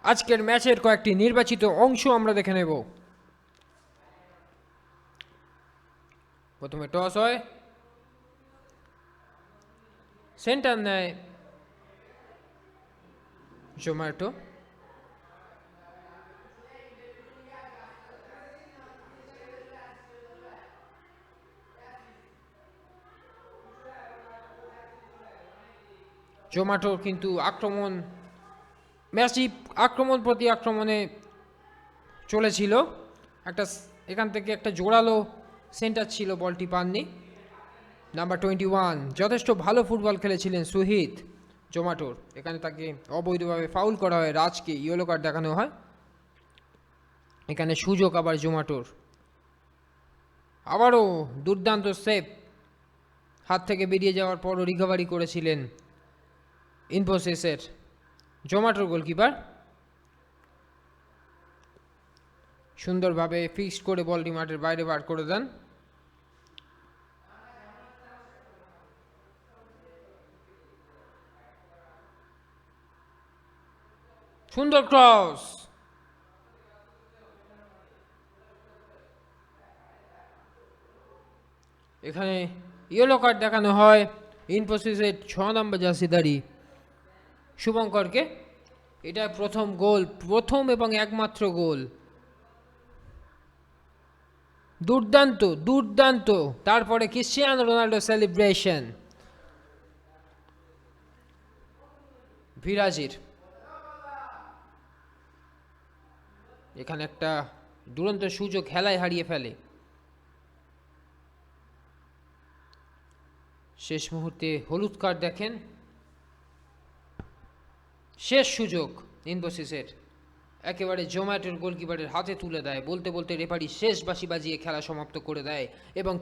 আজকের ম্যাচের কয়েকটি নির্বাচিত অংশ আমরা দেখে নেব। প্রথমে টস হয়, সেন্টার নেয় জোম্যাটো। জোম্যাটোর কিন্তু আক্রমণ, ম্যাচই আক্রমণ প্রতি আক্রমণে চলেছিল। এখান থেকে একটা জোরালো সেন্টার ছিল, বলটি পাননি। নাম্বার 21 যথেষ্ট ভালো ফুটবল খেলেছিলেন সুহিত জোম্যাটোর। এখানে তাকে অবৈধভাবে ফাউল করা হয়, রাজকে ইয়েলো কার্ড দেখানো হয়। এখানে সুযোগ আবার জোম্যাটোর, আবারও দুর্দান্ত সেভ, হাত থেকে বেরিয়ে যাওয়ার পরও রিকভারি করেছিলেন ইনফোসিসের জোম্যাটোর গোলকিপার। সুন্দরভাবে ফিক্সড করে বলটি মাঠের বাইরে বার করে দেন। সুন্দর ক্রস, এখানে ইয়েলো কার্ড দেখানো হয় ইনফোসিসের 6 নম্বর জার্সিধারী শুভঙ্করকে। এটা প্রথম গোল, প্রথম এবং একমাত্র গোল। দুর্দান্ত দুর্দান্ত। তারপরে ক্রিশ্চিয়ানো রোনাল্ডো সেলিব্রেশন ভিরাজির। এখানে একটা দুরন্ত সুযোগ খেলায় হারিয়ে ফেলে। শেষ মুহূর্তে হলুদ কার্ড দেখেন। শেষ সুযোগ ইনফোসিসের, একেবারে জোম্যাটোর গোলকিপারের হাতে তুলে দেয়। বলতে বলতে রেফারি শেষ বাঁশি বাজিয়ে খেলা সমাপ্ত করে দেয় এবং